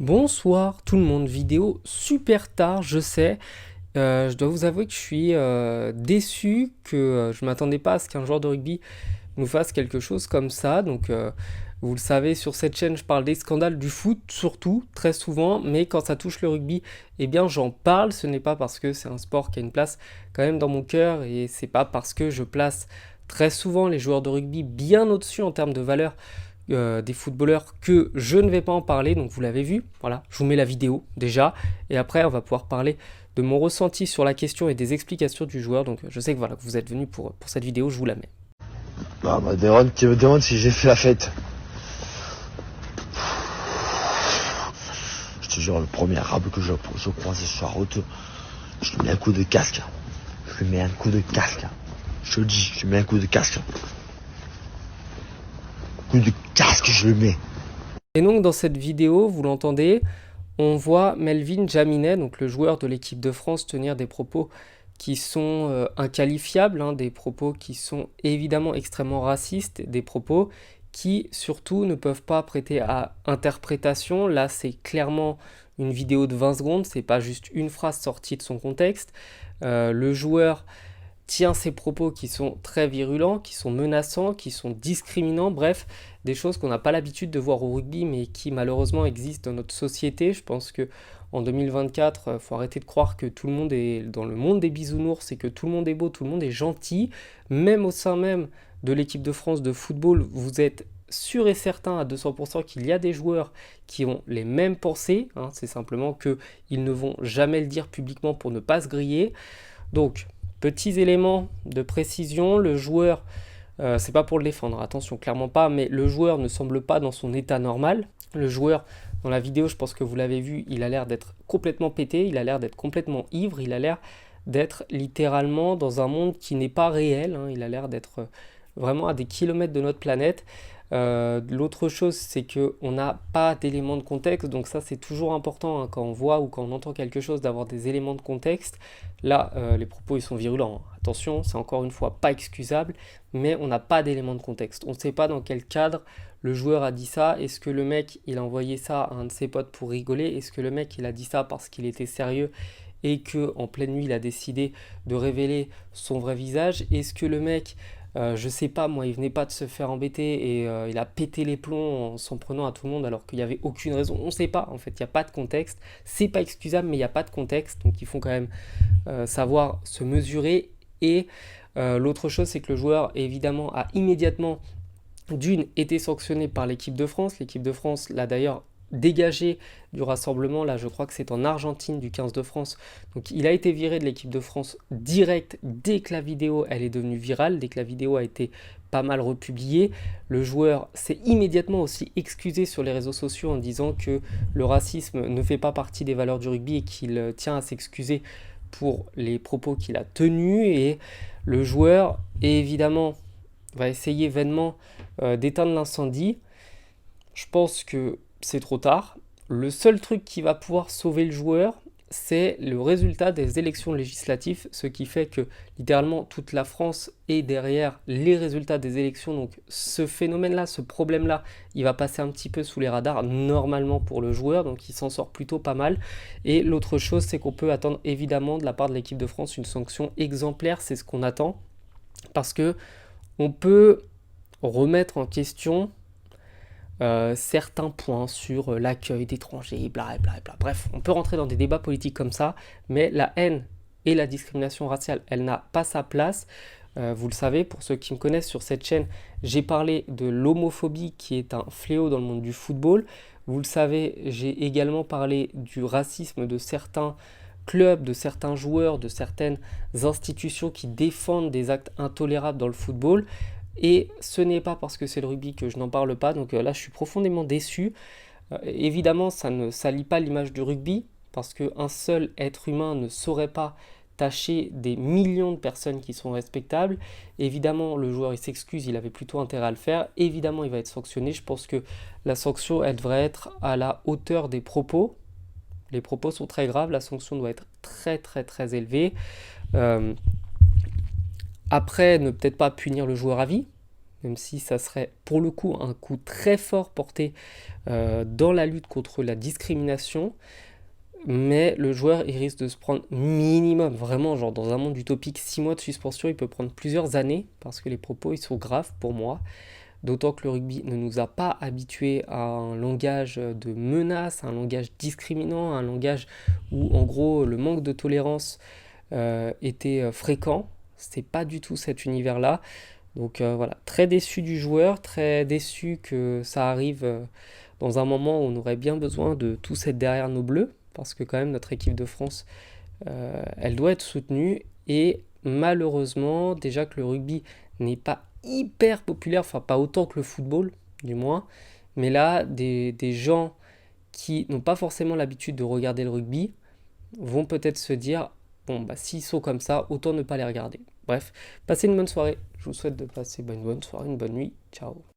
Bonsoir tout le monde, vidéo super tard, je sais. Je dois vous avouer que je suis déçu, que je m'attendais pas à ce qu'un joueur de rugby nous fasse quelque chose comme ça. Vous le savez, sur cette chaîne, je parle des scandales du foot, surtout, très souvent, mais quand ça touche le rugby, eh bien j'en parle. Ce n'est pas parce que c'est un sport qui a une place quand même dans mon cœur, et c'est pas parce que je place très souvent les joueurs de rugby bien au-dessus en termes de valeur des footballeurs que je ne vais pas en parler. Donc vous l'avez vu, voilà, je vous mets la vidéo déjà, et après on va pouvoir parler de mon ressenti sur la question et des explications du joueur. Donc je sais que voilà, que vous êtes venu pour cette vidéo, je vous la mets. Deron, tu me demandes si j'ai fait la fête. Je te jure, le premier arabe que je croise sur la route, je lui mets un coup de casque. Je lui mets un coup de casque. Je te le dis, je lui mets un coup de casque. Coup de casque, je le mets. Et donc dans cette vidéo, vous l'entendez, on voit Melvin Jaminet, donc le joueur de l'équipe de France, tenir des propos qui sont inqualifiables, hein, des propos qui sont évidemment extrêmement racistes, des propos qui surtout ne peuvent pas prêter à interprétation. Là, c'est clairement une vidéo de 20 secondes, c'est pas juste une phrase sortie de son contexte. Le joueur tient ces propos qui sont très virulents, qui sont menaçants, qui sont discriminants, bref, des choses qu'on n'a pas l'habitude de voir au rugby, mais qui malheureusement existent dans notre société. Je pense que en 2024, il faut arrêter de croire que tout le monde est dans le monde des bisounours et que tout le monde est beau, tout le monde est gentil. Même au sein même de l'équipe de France de football, vous êtes sûr et certain à 200% qu'il y a des joueurs qui ont les mêmes pensées, hein, c'est simplement qu'ils ne vont jamais le dire publiquement pour ne pas se griller. Donc, petits éléments de précision, le joueur, c'est pas pour le défendre, attention, clairement pas, mais le joueur ne semble pas dans son état normal. Le joueur, dans la vidéo, je pense que vous l'avez vu, il a l'air d'être complètement pété, il a l'air d'être complètement ivre, il a l'air d'être littéralement dans un monde qui n'est pas réel, hein, il a l'air d'être vraiment à des kilomètres de notre planète. L'autre chose, c'est qu'on n'a pas d'éléments de contexte, donc ça c'est toujours important, hein, quand on voit ou quand on entend quelque chose, d'avoir des éléments de contexte. Là, les propos ils sont virulents, hein. Attention, c'est encore une fois pas excusable, mais on n'a pas d'éléments de contexte. On ne sait pas dans quel cadre le joueur a dit ça. Est-ce que le mec il a envoyé ça à un de ses potes pour rigoler? Est-ce que le mec il a dit ça parce qu'il était sérieux et que en pleine nuit il a décidé de révéler son vrai visage? Est-ce que le mec je sais pas, moi, il venait pas de se faire embêter et il a pété les plombs en s'en prenant à tout le monde alors qu'il n'y avait aucune raison. On sait pas, en fait, il n'y a pas de contexte. C'est pas excusable, mais il n'y a pas de contexte. Donc il faut quand même savoir se mesurer. Et l'autre chose, c'est que le joueur, évidemment, a immédiatement d'une été sanctionné par l'équipe de France. L'équipe de France l'a d'ailleurs dégagé du rassemblement. Là, je crois que c'est en Argentine du 15 de France. Donc, il a été viré de l'équipe de France direct dès que la vidéo elle est devenue virale, dès que la vidéo a été pas mal republiée. Le joueur s'est immédiatement aussi excusé sur les réseaux sociaux en disant que le racisme ne fait pas partie des valeurs du rugby et qu'il tient à s'excuser pour les propos qu'il a tenus. Et le joueur, évidemment, va essayer vainement d'éteindre l'incendie. Je pense que c'est trop tard. Le seul truc qui va pouvoir sauver le joueur, c'est le résultat des élections législatives, ce qui fait que littéralement toute la France est derrière les résultats des élections. Donc ce phénomène-là, ce problème-là, il va passer un petit peu sous les radars normalement pour le joueur, donc il s'en sort plutôt pas mal. Et l'autre chose, c'est qu'on peut attendre évidemment de la part de l'équipe de France une sanction exemplaire, c'est ce qu'on attend, parce que on peut remettre en question certains points sur l'accueil d'étrangers, blablabla. Bref, on peut rentrer dans des débats politiques comme ça, mais la haine et la discrimination raciale, elle n'a pas sa place. Vous le savez, pour ceux qui me connaissent sur cette chaîne, j'ai parlé de l'homophobie qui est un fléau dans le monde du football. Vous le savez, j'ai également parlé du racisme de certains clubs, de certains joueurs, de certaines institutions qui défendent des actes intolérables dans le football. Et ce n'est pas parce que c'est le rugby que je n'en parle pas, donc là je suis profondément déçu. Évidemment, ça ne salit pas l'image du rugby, parce qu'un seul être humain ne saurait pas tâcher des millions de personnes qui sont respectables. Évidemment, le joueur il s'excuse, il avait plutôt intérêt à le faire. Évidemment, il va être sanctionné. Je pense que la sanction, elle devrait être à la hauteur des propos. Les propos sont très graves, la sanction doit être très très très élevée. Après, ne peut-être pas punir le joueur à vie, même si ça serait pour le coup un coup très fort porté dans la lutte contre la discrimination. Mais le joueur, il risque de se prendre minimum, vraiment, genre dans un monde utopique, 6 mois de suspension, il peut prendre plusieurs années, parce que les propos, ils sont graves pour moi. D'autant que le rugby ne nous a pas habitués à un langage de menace, un langage discriminant, un langage où, en gros, le manque de tolérance était fréquent. C'était pas du tout cet univers-là. Donc voilà, très déçu du joueur, très déçu que ça arrive dans un moment où on aurait bien besoin de tous être derrière nos bleus, parce que quand même notre équipe de France, elle doit être soutenue. Et malheureusement, déjà que le rugby n'est pas hyper populaire, enfin pas autant que le football, du moins, mais là, des gens qui n'ont pas forcément l'habitude de regarder le rugby vont peut-être se dire, bon, bah s'ils sont comme ça, autant ne pas les regarder. Bref, passez une bonne soirée. Je vous souhaite de passer une bonne soirée, une bonne nuit. Ciao.